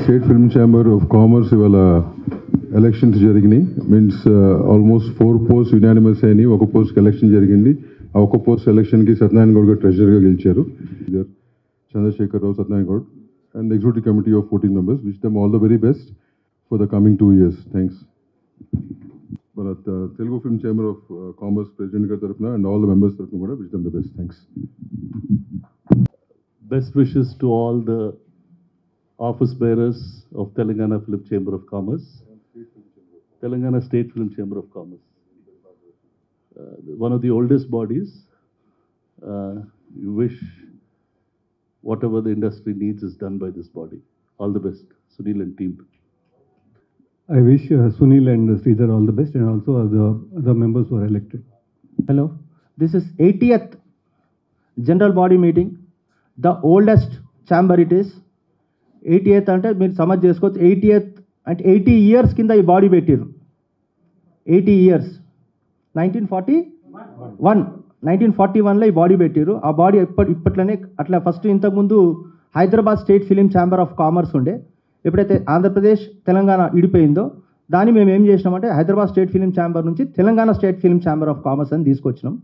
State Film Chamber of Commerce ఇవాళ elections జరిగినాయి. Means almost 4 post unanimous అయినాయి. ఒక పోస్ట్ ఎలక్షన్ జరిగింది. ఆ ఒక పోస్ట్ ఎలక్షన్కి సత్యనారాయణ గౌడ్ గారు ట్రెజరర్గా గెలిచారు. Chandrasekhar Rao, Satyanarayana Goud and executive committee of 14 members. Wish them all the very best for the coming 2 years. Thanks. మన Telugu film chamber of commerce president గారి తరఫున అండ్ ఆల్ ద మెంబర్స్ తరఫున కూడా wish them the best. Thanks. Best wishes to all the office bearers of Telangana Film Chamber of Commerce, Telangana State Film Chamber of Commerce, one of the oldest bodies. You wish whatever the industry needs is done by this body. All the best, Sunil and team. I wish Sunil and Sridhar all the best, and also the members who are elected. Hello, this is 80th general body meeting, the oldest chamber it is. 80th అంటే మీరు సమజ్ చేసుకోవచ్చు. 80th అంటే 80 years కింద ఈ body పెట్టారు. 80 years 1941లో ఈ body పెట్టారు. ఆ బాడీ ఇప్పట్లోనే అట్లా ఫస్ట్ ఇంతకుముందు Hyderabad state film chamber of commerce ఉండే. ఎప్పుడైతే ఆంధ్రప్రదేశ్ తెలంగాణ విడిపోయిందో దాన్ని మేము ఏం చేసినామంటే హైదరాబాద్ స్టేట్ ఫిలిం ఛాంబర్ నుంచి Telangana state film chamber of commerce అని తీసుకొచ్చినాం.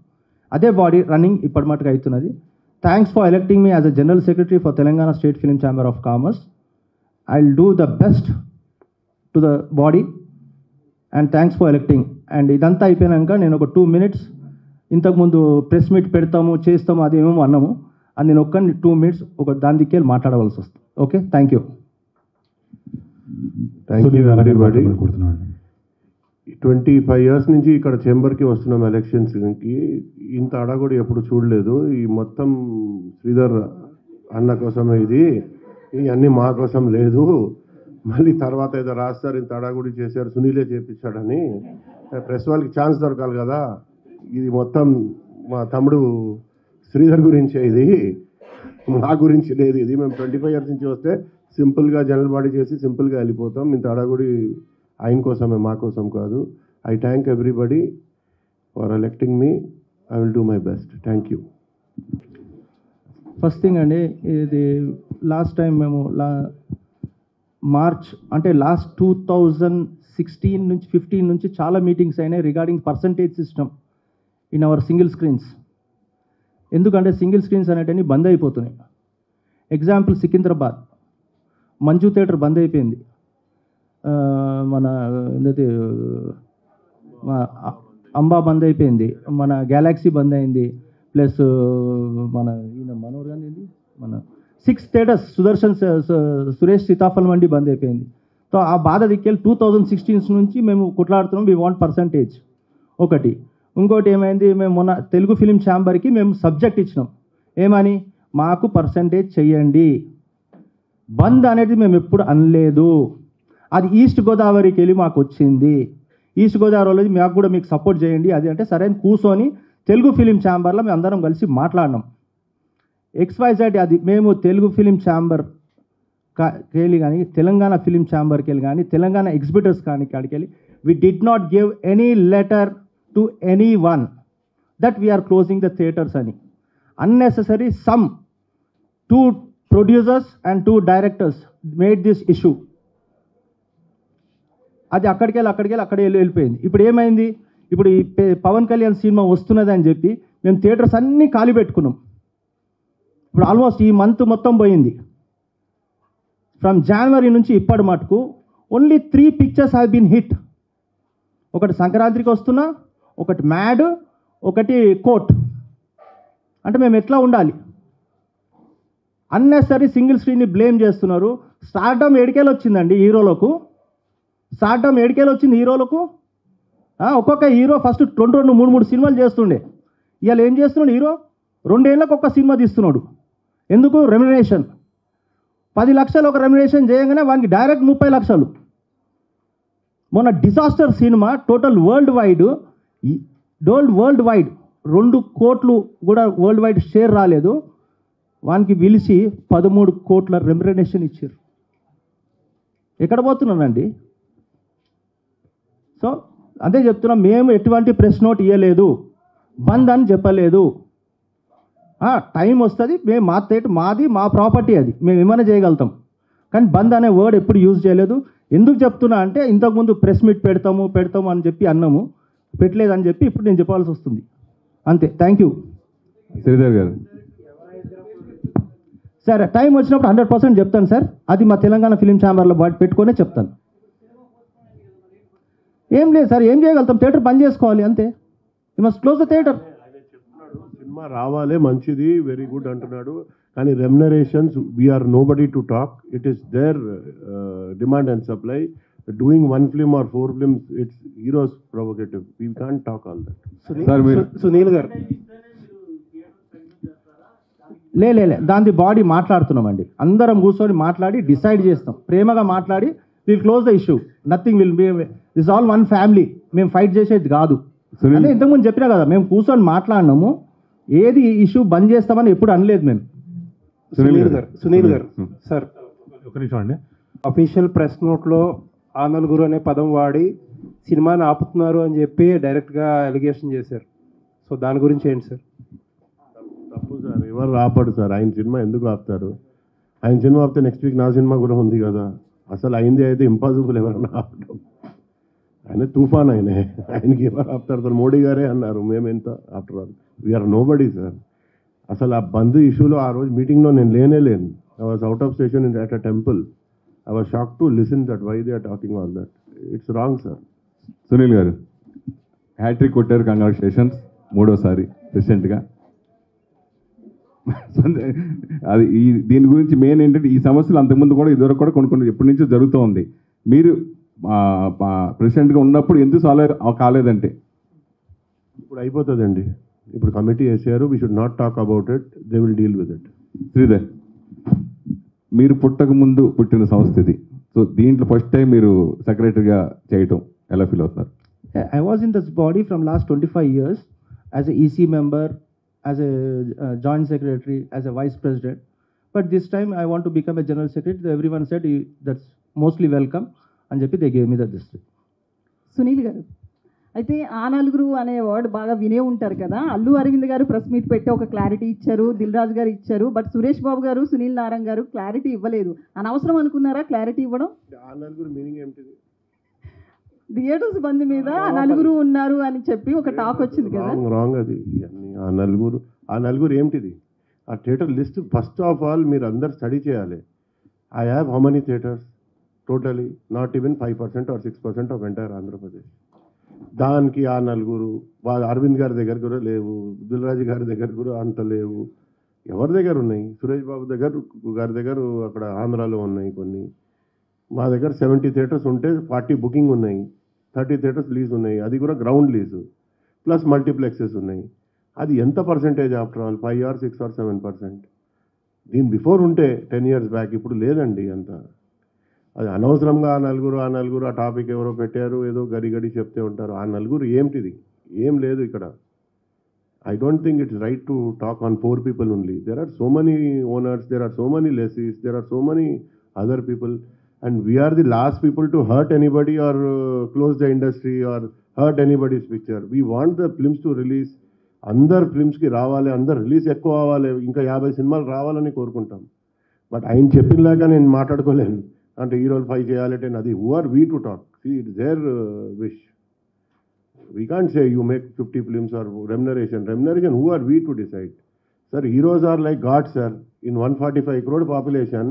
అదే బాడీ రన్నింగ్ ఇప్పటి మటుకు అవుతున్నది. Thanks for electing me as a General Secretary for Telangana State Film Chamber of Commerce. I'll do the best to the body and thanks for electing. And ఇదంతా అయిపోయినాక నేను ఒక 2 minutes ఇంతకుముందు ప్రెస్ మీట్ పెడతాము చేస్తాము అది ఏమేమో అన్నాము. అది నేను ఒక్క 2 minutes ఒక దాని దిక్కేళ్ళి మాట్లాడవలసి వస్తుంది. Okay, thank you. Thank you everybody. 25 years నుంచి ఇక్కడ చేంబర్కి వస్తున్నాం ఎలక్షన్స్కి. ఇంత అడగొడి ఎప్పుడు చూడలేదు. ఈ మొత్తం శ్రీధర్ అన్న కోసమే ఇది, ఇవన్నీ మా కోసం లేదు. మళ్ళీ తర్వాత ఏదో రాస్తారు ఇంత అడగొడి చేశారు సునీలే చేపించాడని. ప్రెస్ వాళ్ళకి ఛాన్స్ దొరకాలి కదా. ఇది మొత్తం మా తమ్ముడు శ్రీధర్ గురించే, ఇది మా గురించి లేదు. ఇది మేము 25 years నుంచి వస్తే సింపుల్గా జనరల్ బాడీ చేసి సింపుల్గా వెళ్ళిపోతాం. ఇంత అడగొడి ఆయన కోసమే, మా కోసం కాదు. I thank everybody for electing me. I will do my best. Thank you. First thing అండి, ఇది లాస్ట్ టైం మేము మార్చ్ అంటే లాస్ట్ 2016 నుంచి 15 నుంచి చాలా మీటింగ్స్ అయినాయి regarding percentage system in our single screens. ఎందుకంటే సింగిల్ స్క్రీన్స్ అనేటివి బంద్ అయిపోతున్నాయి. ఎగ్జాంపుల్ సికింద్రాబాద్ మంజు థియేటర్ బంద్ అయిపోయింది. మన ఏంటంటే అంబా బంద్ అయిపోయింది. మన గ్యాలక్సీ బంద్ అయింది. ప్లస్ మన ఈయన మనోహర్ గాంధీ ఏంది మన 6 థియేటర్స్ సురేష్ సీతాఫల్ మండి బంద్ అయిపోయింది. సో ఆ బాధ దిక్కెళ్ళి 2016 నుంచి మేము కొట్లాడుతున్నాం. వి వాంట్ పర్సంటేజ్ ఒకటి. ఇంకోటి ఏమైంది, మేము మొన్న తెలుగు ఫిలిం ఛాంబర్కి మేము సబ్జెక్ట్ ఇచ్చినాం. ఏమని, మాకు పర్సంటేజ్ చెయ్యండి. బంద్ అనేది మేము ఎప్పుడు అనలేదు. అది ఈస్ట్ గోదావరికి వెళ్ళి మాకు వచ్చింది. ఈస్ట్ గోదావరిలో మాకు కూడా మీకు సపోర్ట్ చేయండి అది అంటే సరే అని కూర్చొని తెలుగు ఫిలిం ఛాంబర్లో మేము అందరం కలిసి మాట్లాడినాం. XYZ అది మేము తెలుగు ఫిలిం ఛాంబర్ వెళ్ళి కానీ తెలంగాణ ఫిలిం ఛాంబర్కి వెళ్ళి కానీ తెలంగాణ ఎగ్జిబిటర్స్ కానీ కాడికి వెళ్ళి we did not give any letter to anyone that we are closing the theatres అని. Unnecessary some 2 producers and 2 directors made this issue. అది అక్కడికి వెళ్ళిపోయింది. ఇప్పుడు ఏమైంది, ఇప్పుడు ఈ పవన్ కళ్యాణ్ సినిమా వస్తున్నది అని చెప్పి మేము థియేటర్స్ అన్నీ ఖాళీ పెట్టుకున్నాం. ఇప్పుడు ఆల్మోస్ట్ ఈ మంత్ మొత్తం పోయింది. ఫ్రమ్ జనవరి నుంచి ఇప్పటి మటుకు only 3 pictures have been hit. ఒకటి సంక్రాంతికి వస్తున్నా, ఒకటి మ్యాడ్, ఒకటి కోట్. అంటే మేము ఎట్లా ఉండాలి? అన్నెసరీ సింగిల్ స్క్రీన్ని బ్లేమ్ చేస్తున్నారు. స్టార్డమ్ ఏడికేలు వచ్చిందండి హీరోలకు. స్టార్డమ్ ఏడికేలు వచ్చింది హీరోలకు. ఒక్కొక్క హీరో ఫస్ట్ 2 3 సినిమాలు చేస్తుండే. ఇవాళ ఏం చేస్తున్నాడు హీరో? 2 ఏళ్ళకు ఒక్క సినిమా తీస్తున్నాడు. ఎందుకు? రెమ్యునరేషన్. 10 లక్షలు ఒక రెమ్యునరేషన్ చేయగానే వానికి డైరెక్ట్ 30 లక్షలు. మొన్న disaster cinema total world wide 2 కోట్లు కూడా వరల్డ్ వైడ్ షేర్ రాలేదు. వానికి పిలిచి 13 కోట్ల రెమ్యునరేషన్ ఇచ్చారు. ఎక్కడ పోతున్నానండి? సో అదే చెప్తున్నాం, మేము ఎటువంటి ప్రెస్ నోట్ ఇవ్వలేదు, బంద్ అని చెప్పలేదు. టైం వస్తుంది, మేము మాది మా ప్రాపర్టీ, అది మేము ఏమైనా చేయగలుగుతాం. కానీ బంద్ అనే వర్డ్ ఎప్పుడు యూజ్ చేయలేదు. ఎందుకు చెప్తున్నా అంటే ఇంతకుముందు ప్రెస్ మీట్ పెడతాము అని చెప్పి అన్నాము, పెట్టలేదని చెప్పి ఇప్పుడు నేను చెప్పాల్సి వస్తుంది. అంతే. Thank you. శ్రీధర్ గారు. సార్ టైం వచ్చినప్పుడు 100% చెప్తాను సార్. అది మా తెలంగాణ ఫిలిం ఛాంబర్లో పెట్టుకొనే చెప్తాను. ఏం లేదు సార్, ఏం చేయగలుగుతాం, థియేటర్ బంద్ చేసుకోవాలి అంతే. You must close the theatre. Cinema రావాలే మంచిది, వెరీ గుడ్ అంటున్నాడు, కానీ remunerations we're nobody to talk. It is there demand and supply. Doing 1 film or 4 films, it's heroes provocative. We can't talk all that. Sunil గారు, లే దాని body మాట్లాడుతున్నామండి. అందరం కూర్చొని మాట్లాడి డిసైడ్ చేస్తాం, ప్రేమగా మాట్లాడి will close the issue. Nothing will be, this all one family. మేము ఫైట్ చేసేది కాదు. అంటే ఇంతకుముందు చెప్పినా కదా, మేము కూర్చొని మాట్లాడినాము. ఏది ఇష్యూ బంద్ చేస్తామని ఎప్పుడు అనలేదు మేము. సునీల్ గారు సార్ ఒక నిమిషం అండి. అఫీషియల్ ప్రెస్ నోట్లో ఆ నలుగురు అనే పదం వాడి సినిమాని ఆపుతున్నారు అని చెప్పి డైరెక్ట్గా అలిగేషన్ చేశారు. సో దాని గురించి ఏంటి సార్? తప్పు సార్, ఎవరు ఆపడు సార్. ఆయన సినిమా ఎందుకు ఆపుతారు? ఆయన సినిమా ఆపితే నెక్స్ట్ వీక్ నా సినిమా కూడా ఉంది కదా. అసలు అయింది అయితే ఇంపాసిబుల్ ఎవరైనా ఆపడం. ఆయన తుఫాన్ ఆయనకి ఎవరు ఆపుతారు సార్? మోడీ గారే అన్నారు మేమెంత after all. We are nobody sir. అసలు ఆ బంద్ ఇష్యూలో ఆ రోజు మీటింగ్లో నేను లేను. I was out of station in at a temple. I was shock to listen that why they are talking all that. It's wrong sir. Sunil గారు, హ్యాట్రిక్ కొట్టారు, కంగ్రాచులేషన్స్. 3వసారి రీసెంట్గా. అది దీని గురించి మెయిన్ ఏంటంటే ఈ సమస్యలు అంతకుముందు కూడా ఇదివరకు కూడా కొన్ని ఎప్పటి నుంచో జరుగుతూ ఉంది. మీరు ప్రెసిడెంట్గా ఉన్నప్పుడు ఎందుకు సాల్వ్ కాలేదంటే? ఇప్పుడు అయిపోతుందండి. ఇప్పుడు కమిటీ వేసారు. We should not talk about it. They will deal with it. Sridhar, మీరు పుట్టక ముందు పుట్టిన సంస్థ ఇది. సో దీంట్లో ఫస్ట్ టైం మీరు సెక్రటరీగా చేయటం ఎలా ఫీల్ అవుతున్నారు? I was in this body from last 25 years as a EC member, as a joint secretary, as a vice president. But this time I want to become a general secretary. Everyone said that's mostly welcome అని చెప్పి they gave me the district. Sunil గారు, అయితే ఆ నలుగురు అనే word బాగా వినే ఉంటారు కదా. అల్లు అరవింద్ గారు ప్రెస్ మీట్ పెట్టి ఒక క్లారిటీ ఇచ్చారు, దిల్ రాజు గారు ఇచ్చారు. బట్ సురేష్ బాబు గారు, సునీల్ నారాయణ గారు క్లారిటీ ఇవ్వలేదు. అనవసరం అనుకున్నారా క్లారిటీ ఇవ్వడం? ఆ నలుగురు మీనింగ్ ఏంటిది? థియేటర్స్ బంద్ మీద నలుగురు ఉన్నారు అని చెప్పి ఒక టాక్ వచ్చింది కదా. రాంగ్ అది. ఆ నలుగురు ఏంటిది? ఆ theatre list first of all మీరు అందరు స్టడీ చేయాలి. I have how many theatres totally? Not even 5% or 6% of entire Andhra Pradesh. దానికి ఆ నలుగురు వాళ్ళ అరవింద్ గారి దగ్గర కూడా లేవు, దిల్రాజు గారి దగ్గర కూడా అంత లేవు. ఎవరి దగ్గర ఉన్నాయి? సురేష్ బాబు గారి దగ్గర అక్కడ ఆంధ్రాలో ఉన్నాయి కొన్ని. మా దగ్గర 70 థియేటర్స్ ఉంటే 40 బుకింగ్ ఉన్నాయి, 30 థియేటర్స్ లీజ్ ఉన్నాయి. అది కూడా గ్రౌండ్ లీజు ప్లస్ మల్టీప్లెక్సెస్ ఉన్నాయి. అది ఎంత percentage after all? 5 or 6 or 7%. దీని బిఫోర్ ఉంటే 10 years బ్యాక్, ఇప్పుడు లేదండి అంత. అది అనవసరంగా ఆ నలుగురు ఆ టాపిక్ ఎవరో పెట్టారు, ఏదో గడి చెప్తే ఉంటారు. ఆ నలుగురు ఏంటిది? ఏం లేదు ఇక్కడ. I don't think it's right to talk on 4 people only. There are so many owners, there are so many lessees, there are so many other people, and we are the last people to hurt anybody or close the industry or hurt anybody's picture. We want the films to release. అందరు ఫిల్మ్స్కి రావాలి, అందరు release ఎక్కువ అవ్వాలి, ఇంకా 50 సినిమాలు రావాలని కోరుకుంటాం. But ఆయన చెప్పినలాగా నేను మాట్లాడుకోలేను. అంటే హీరోలు 5 చేయాలంటే అది who are we to talk? See it's their wish. We can't say you make 50 films or remuneration. Who are we to decide? Sir, heroes are like gods, sir. In 145 crore population,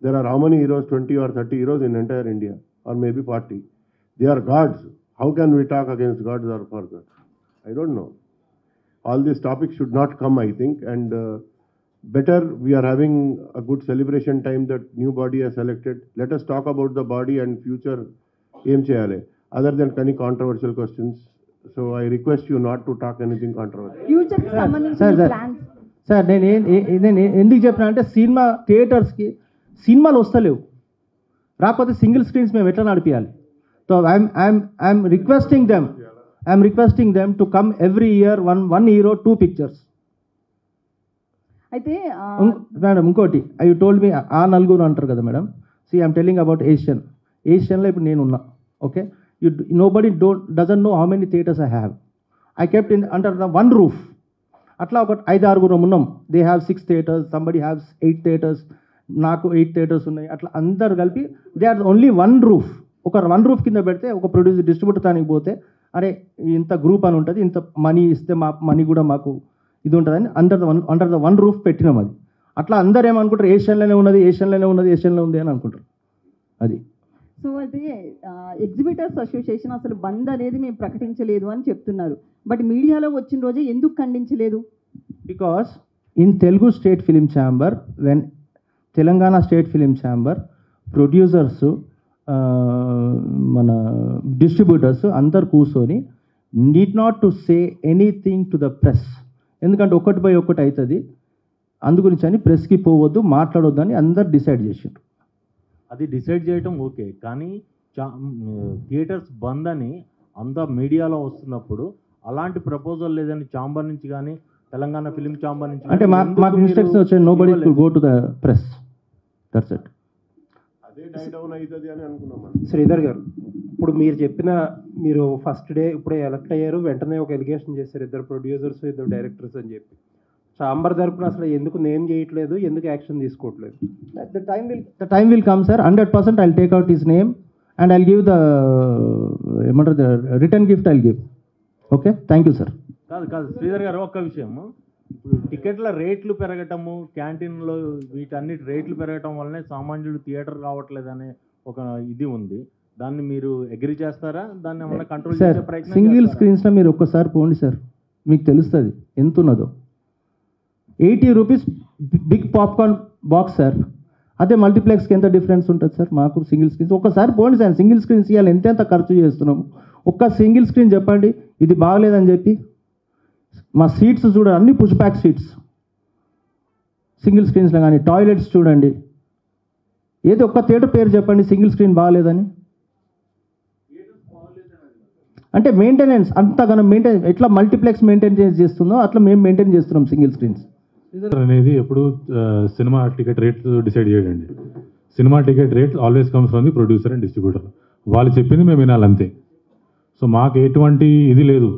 there are how many heroes? 20 or 30 heroes in entire India, or maybe 40. They are gods. How can we talk against gods or for gods? I don't know. All these topics should not come, I think, and better we are having a good celebration time that new body has selected. Let us talk about the body and future aim cheyale, other than any controversial questions. So I request you not to talk anything controversial. Future కి సంబంధించిన plans sir నేను ఎందుకు చెప్పినా అంటే cinema థియేటర్స్కి సినిమాలు వస్తలేవు, రాకపోతే సింగిల్ స్క్రీన్స్ మేము ఎట్లా నడిపించాలి? So I'm requesting them to come every year one hero 2 pictures. అయితే మేడం ఇంకోటి, ఐ టోల్డ్ మీ ఆ నలుగురు అంటారు కదా madam. See I'm telling about ఏషియన్లో ఇప్పుడు నేను ఉన్నా. Okay, nobody doesn't know how many theaters I have. I kept in under the one roof. అట్లా ఒక 5-6 ఉన్నాం. They have 6 theaters, somebody has 8 theaters. నాకు 8 థియేటర్స్ ఉన్నాయి, అట్లా అందరు కలిపి they are only one roof. ఒక వన్ రూఫ్ కింద పెడితే ఒక ప్రొడ్యూసర్ డిస్ట్రిబ్యూటర్ దానికి పోతే అరే ఇంత గ్రూప్ అని ఉంటుంది, ఇంత మనీ ఇస్తే మా మనీ కూడా మాకు ఇది ఉంటుందని అండర్ ద వన్ రూఫ్ పెట్టినాం. అది అట్లా అందరు ఏమనుకుంటారు, ఏషియన్లోనే ఉన్నది ఏషియన్లో ఉంది అని అనుకుంటారు. అది సో అయితే ఎగ్జిబిటర్స్ అసోసియేషన్ అసలు బంద్ అనేది మేము ప్రకటించలేదు అని చెప్తున్నారు. బట్ మీడియాలో వచ్చిన రోజే ఎందుకు ఖండించలేదు? Because in Telugu state film chamber, when Telangana state film chamber producers, మన డిస్ట్రిబ్యూటర్స్ అందరు కూర్చొని need not to say anything to the press. ఎందుకంటే ఒకటి బై ఒకటి అవుతుంది, అందు గురించి అని ప్రెస్కి పోవద్దు, మాట్లాడొద్దు అని అందరు డిసైడ్ చేసిండ్రు. అది డిసైడ్ చేయటం ఓకే, కానీ థియేటర్స్ బంద్ అని అంతా మీడియాలో వస్తున్నప్పుడు అలాంటి ప్రపోజల్ లేదని ఛాంబర్ నుంచి కానీ తెలంగాణ ఫిలిం ఛాంబర్ నుంచి అంటే మాకు ఇన్స్ట్రక్షన్స్ వచ్చాయి, nobody will go to the press, that's it. అదే డై డౌన్ అవుతుంది అని అనుకున్నాం. శ్రీధర్ గారు, ఇప్పుడు మీరు ఫస్ట్ డే ఇప్పుడే ఎలక్ట్ అయ్యారు, వెంటనే ఒక ఎలిగేషన్ చేశారు, 2 ప్రొడ్యూసర్స్ 2 డైరెక్టర్స్ అని చెప్పి. ఛాంబర్ తరపున అసలు ఎందుకు నేమ్ చేయట్లేదు, ఎందుకు యాక్షన్ తీసుకోవట్లేదు? The time will come, sir. 100% I'll take out his name and I'll give the return gift I'll give. Okay? Thank you, sir. కాదు శ్రీధర్ గారు, ఒక్క విషయము, ఇప్పుడు టికెట్ల రేట్లు పెరగటము, క్యాంటీన్లో వీటన్నిటి రేట్లు పెరగటం వల్లనే సామాన్యుడు థియేటర్ రావట్లేదనే ఒక ఇది ఉంది. దాన్ని మీరు అగ్రి చేస్తారా? దాన్ని ఏమన్నా కంట్రోల్ చేసే ప్రయత్నం? సింగిల్ స్క్రీన్స్లో మీరు ఒక్కసారి పోండి సార్, మీకు తెలుస్తుంది ఎంత ఉన్నదో. 80 rupees big popcorn box sir, అదే మల్టీప్లెక్స్కి ఎంత డిఫరెన్స్ ఉంటుంది సార్? మాకు సింగిల్ స్క్రీన్స్ ఒక్కసారి పోండి సార్, సింగిల్ స్క్రీన్స్ ఇవ్వాలి, ఎంత ఖర్చు చేస్తున్నాము. ఒక్క సింగిల్ స్క్రీన్ చెప్పండి ఇది బాగలేదని చెప్పి. మా సీట్స్ చూడండి, అన్ని పుష్ బ్యాక్ సీట్స్ సింగిల్ స్క్రీన్స్లో. కానీ టాయిలెట్స్ చూడండి, ఏదో ఒక్క థియేటర్ పేరు చెప్పండి సింగిల్ స్క్రీన్ బాగాలేదని. అంటే మెయింటెనెన్స్ అంతగానో మెయింటైన్, ఎట్లా మల్టీప్లెక్స్ మెయింటైన్ చేస్తుందో అట్లా మేము మెయింటైన్ చేస్తున్నాం సింగిల్ స్క్రీన్స్ అనేది. ఎప్పుడు సినిమా టికెట్ రేట్స్ డిసైడ్ చేయడండి. Cinema ticket rate always comes from the producer and distributor. వాళ్ళు చెప్పింది మేము వినాలి అంతే. సో మాకు ఎటువంటి ఇది లేదు,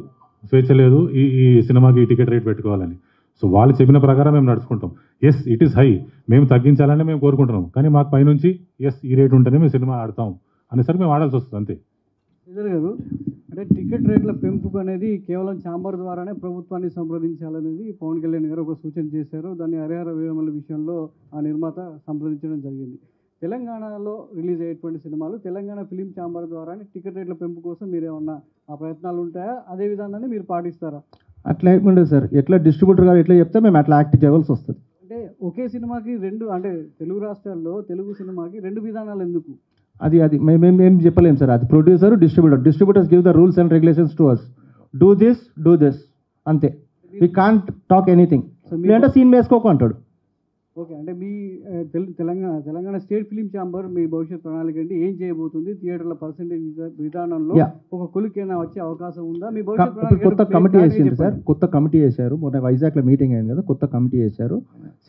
స్వేచ్ఛ లేదు ఈ సినిమాకి ఈ టికెట్ రేట్ పెట్టుకోవాలని. సో వాళ్ళు చెప్పిన ప్రకారం మేము నడుచుకుంటాం. ఎస్ ఇట్ ఈస్ హై, మేము తగ్గించాలని మేము కోరుకుంటున్నాం, కానీ మాకు పైనుంచి ఎస్ ఈ రేట్ ఉంటేనే మేము సినిమా ఆడతాం అనేసరికి మేము ఆడాల్సి వస్తుంది అంతే. శ్రీధర్ గారు, అంటే టికెట్ రేట్ల పెంపు అనేది కేవలం ఛాంబర్ ద్వారానే ప్రభుత్వాన్ని సంప్రదించాలనేది పవన్ కళ్యాణ్ గారు ఒక సూచన చేశారు. దాన్ని హరిహర వీరమల్ల విషయంలో ఆ నిర్మాత సంప్రదించడం జరిగింది. తెలంగాణలో రిలీజ్ అయ్యేటువంటి సినిమాలు తెలంగాణ ఫిలిం ఛాంబర్ ద్వారానే టికెట్ రేట్ల పెంపు కోసం మీరు ఏమన్నా ఆ ప్రయత్నాలు ఉంటాయా? అదే విధానాన్ని మీరు పాటిస్తారా? అట్లా అయిపోయింది సార్, ఎట్లా డిస్ట్రిబ్యూటర్ గారు ఎట్లా చెప్తే మేము అట్లా యాక్ట్ చేయవలసి వస్తుంది. అంటే ఒకే సినిమాకి అంటే తెలుగు రాష్ట్రాల్లో తెలుగు సినిమాకి 2 విధానాలు ఎందుకు? అది మేము చెప్పలేము సార్, అది producer distributors give the rules and regulations to us, do this అంతే. We can't talk anything. లేదంటే సీన్ వేసుకోకు అంటాడు. ఓకే, అంటే మీ తెలంగాణ స్టేట్ ఫిలిం ఛాంబర్ మీ భవిష్యత్ ప్రణాళిక ఏంటి? ఏం చేయబోతుంది? థియేటర్ల పర్సెంటేజ్ విధానంలో ఒక కొలికైనా వచ్చే అవకాశం ఉందా? మీ భవిష్యత్ కొత్త కమిటీ వేసింది సార్, కొత్త కమిటీ వేశారు. మొన్న వైజాగ్లో మీటింగ్ అయింది కదా, కొత్త కమిటీ వేశారు.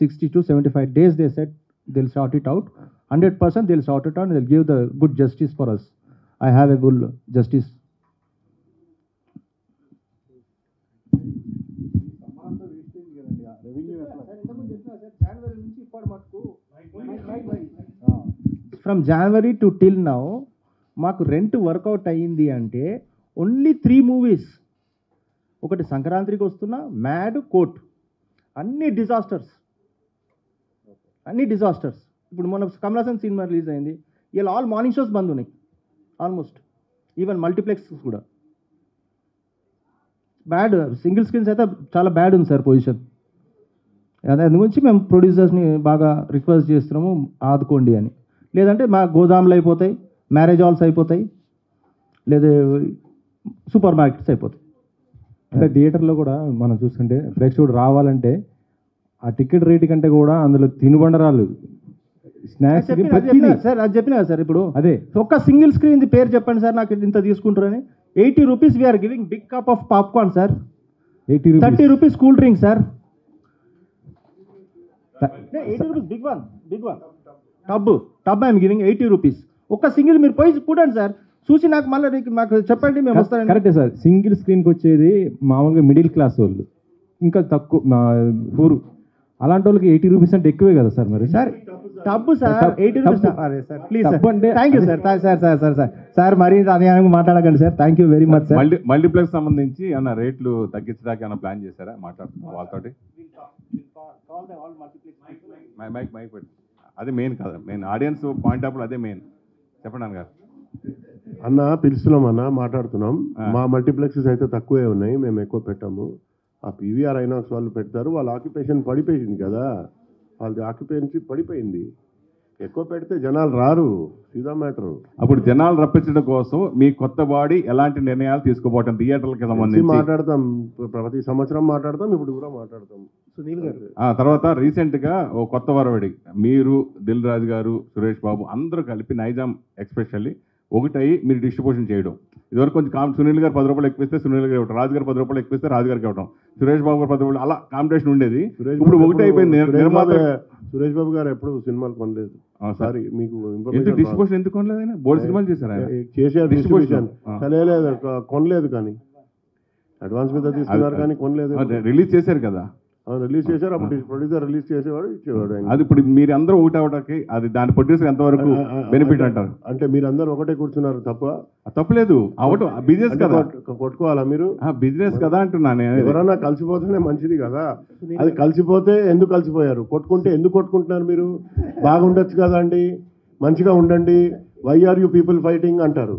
60 to 75 days they said they'll sort it out. 100% they'll sort it out and they'll give the good justice for us. I have a good justice. From January to till now మాకు rent work out అయ్యింది అంటే only 3 movies. ఒకటి సంక్రాంతికి వస్తున్న, mad, court, అన్ని disasters. ఇప్పుడు మన Kamal Haasan cinema release అయింది, ఇలా ఆల్ మార్నింగ్ షోస్ బంద్ ఉన్నాయి ఆల్మోస్ట్, ఈవెన్ మల్టీప్లెక్స్ కూడా. బ్యాడ్ సింగిల్ స్క్రీన్స్ అయితే చాలా బ్యాడ్ ఉంది సార్ పొజిషన్. అదే అందు గురించి మేము ప్రొడ్యూసర్స్ని బాగా రిక్వెస్ట్ చేస్తున్నాము, ఆదుకోండి అని. లేదంటే మా గోదాములు అయిపోతాయి, మ్యారేజ్ హాల్స్ అయిపోతాయి, లేదా సూపర్ మార్కెట్స్ అయిపోతాయి. అంటే థియేటర్లో కూడా మనం చూస్తుంటే ప్రేక్షకుడు రావాలంటే ఆ టికెట్ రేటు కంటే కూడా అందులో తినుబండరాలు, స్నాక్స్ సార్ అది చెప్పినా సార్. ఇప్పుడు అదే ఒక్క సింగిల్ స్క్రీన్ పేరు చెప్పండి సార్, నాకు ఇంత తీసుకుంటారని. 80 rupees we're giving big cup of popcorn sir. 30 rupees cool drink sir. 80 rupees big one tub I'm giving 80 rupees. ఒక్క సింగిల్ మీరు పోయి చూడండి సార్, చూసి నాకు మళ్ళీ మాకు చెప్పండి, మేము వస్తాం. కరెక్టే సార్. సింగిల్ స్క్రీన్కి వచ్చేది మామూలుగా మిడిల్ క్లాస్ వాళ్ళు, ఇంకా తక్కువ ఊరు, అలాంటి వాళ్ళకి 80 రూపీస్ అంటే ఎక్కువే కదా సార్. మరి సార్ తప్పు sir, 80 rupees sir. Please sir, తప్పు అంటే- థ్యాంక్ యూ సార్. సార్ మరీ అన్యాయంగా మాట్లాడకండి sir. Thank you very much sir. Multiplex సంబంధించి ఏమైనా రేట్లు తగ్గించడానికి ఏమైనా ప్లాన్ చేశారా? మాట్లాడుతున్నాం వాళ్ళతోటి. మైక్ పెట్టి అది మెయిన్ కదా, మెయిన్ ఆడియన్స్ పాయింట్ ఆఫ్ అదే మెయిన్. చెప్పండి అన్నగారు. అన్న పిలుస్తున్నాం అన్న, మాట్లాడుతున్నాం. మా మల్టీప్లెక్సెస్ అయితే తక్కువే ఉన్నాయి, మేము ఎక్కువ పెట్టాము. ఆ పీవీఆర్ ఐనాక్స్ వాళ్ళు పెడతారు, వాళ్ళ ఆక్యుపేషన్ పడిపోయింది కదా, వాళ్ళది ఆక్యుపెన్సీ పడిపోయింది. ఎక్కువ పెడితే జనాలు రారు, సీదా మ్యాటర్. అప్పుడు జనాలు రప్పించడం కోసం మీ కొత్త బాడీ ఎలాంటి నిర్ణయాలు తీసుకోబోవటం థియేటర్లకి సంబంధించి మాట్లాడతాం, ప్రతి సంవత్సరం మాట్లాడతాం, ఇప్పుడు కూడా మాట్లాడతాం. సునీల్ గారు, తర్వాత రీసెంట్గా ఓ కొత్త వరవడి మీరు, దిల్ రాజు గారు, సురేష్ బాబు అందరూ కలిపి నైజాం ఎక్స్పెషల్లీ ఒకటయి మీరు డిస్ట్రిబ్యూషన్ చేయడం. ఇదివరకు కొంచెం సునీల్ గారు 10 రూపాయలు ఎక్కువిస్తే సునీల్ గారు ఇవ్వడం, రాజు గారు 10 రూపాయలు ఎక్కువిస్తే రాజు గారికి ఇవ్వడం, సురేష్ బాబు గారు 10 రూపాయలు, అలా కాంపిటీషన్ ఉండేది. ఇప్పుడు ఒకటే అయిపోయింది. సురేష్ బాబు గారు ఎప్పుడు సినిమాలు కొనలేదు. సారీ, మీకు డిస్ట్రిబ్యూషన్ ఎందుకు కొనలేదు? ఆయన బోర్డు సినిమాలు చేశారు, ఆయన చేశారు డిస్ట్రిబ్యూషన్, లేదు కొనలేదు, కానీ అడ్వాన్స్ మీద తీసుకున్నారు కానీ కొనలేదు. రిలీజ్ చేశారు కదా, రిలీజ్ చేశారు. అప్పుడు ప్రొడ్యూసర్ రిలీజ్ చేసేవాడు, ఇచ్చేవాడు. అది ఇప్పుడు మీరు అందరూ ఒకటి అవడానికి అది దాని ప్రొడ్యూసర్ ఎంతవరకు బెనిఫిట్ అంటారు? అంటే మీరు అందరూ ఒకటే కూర్చున్నారు, తప్పలేదు. అవటం బిజినెస్ కదా, కొట్టుకోవాలా మీరు? బిజినెస్ కదా అంటున్నాను. ఎవరన్నా కలిసిపోతేనే మంచిది కదా. అది కలిసిపోతే ఎందుకు కలిసిపోయారు? కొట్టుకుంటే ఎందుకు కొట్టుకుంటున్నారు మీరు? బాగుండొచ్చు కదా అండి, మంచిగా ఉండండి, why are you people fighting అంటారు.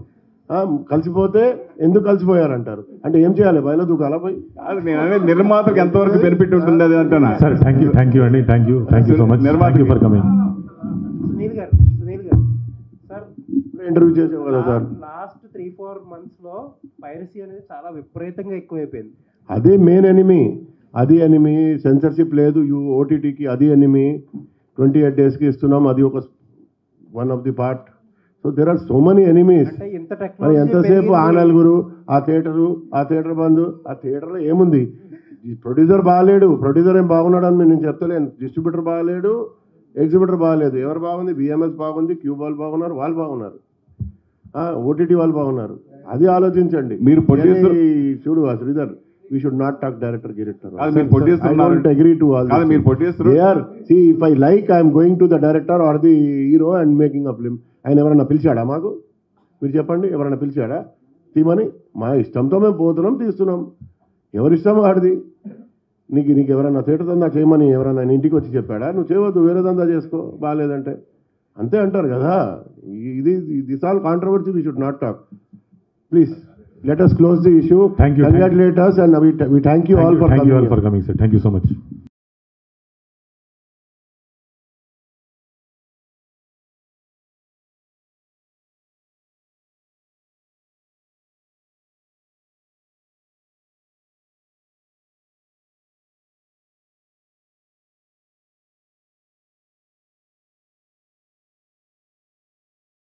కలిసిపోతే ఎందుకు కలిసిపోయారు అంటారు. అంటే ఏం చేయాలి? బయలు దూకాలా పోయి? నిర్మాతకు ఎంతవరకు బెనిఫిట్ ఉంటుంది అది అంటున్నా. సార్ థ్యాంక్ యూ అండి, thank you so much for coming. Sunil గారు సార్, ఇంటర్వ్యూ చేసావు కదా సార్. లాస్ట్ 3-4 months పైరసీ అనేది చాలా విపరీతంగా ఎక్కువైపోయింది. అదే మెయిన్ ఎనిమీ, అది ఎనిమీ. సెన్సర్షిప్ లేదు ఓటీటీకి, అది ఎనిమీ. 28 daysకి ఇస్తున్నాం, అది ఒక one of the part. So there are so many enemies. మరి ఎంతసేపు ఆ నలుగురు, ఆ థియేటర్ బంద్. ఆ థియేటర్లో ఏముంది? ప్రొడ్యూసర్ బాగాలేడు, ప్రొడ్యూసర్ ఏం బాగున్నాడు అని నేను చెప్తలేను. డిస్ట్రిబ్యూటర్ బాగాలేడు, ఎగ్జిబ్యూటర్ బాగాలేదు. ఎవరు బాగుంది? బిఎంఎస్ బాగుంది, క్యూబ్ వాళ్ళు బాగున్నారు, వాళ్ళు బాగున్నారు, ఓటీటీ వాళ్ళు బాగున్నారు. అది ఆలోచించండి మీరు. ప్రొడ్యూసర్ చూడు Sridhar, we should not talk director. I don't agree to all this. See, if I like, I am going to the director or the hero and making a film. ఆయన ఎవరన్నా పిలిచాడా మాకు? మీరు చెప్పండి, ఎవరన్నా పిలిచాడా తీమని? మా ఇష్టంతో మేము పోతున్నాం, తీస్తున్నాం. ఎవరి ఇష్టం వాడిది. నీకు ఎవరన్నా థియేటర్ దందా చేయమని ఎవరన్నా ఇంటికి వచ్చి చెప్పాడా? నువ్వు చేయవద్దు, వేరే దందా చేసుకో, బాగాలేదంటే అంతే అంటారు కదా. This all controversy, we should not talk. Please let us close the issue. Thank you. Congratulate us, and we thank you all for coming. Thank you all for coming, sir. Thank you so much.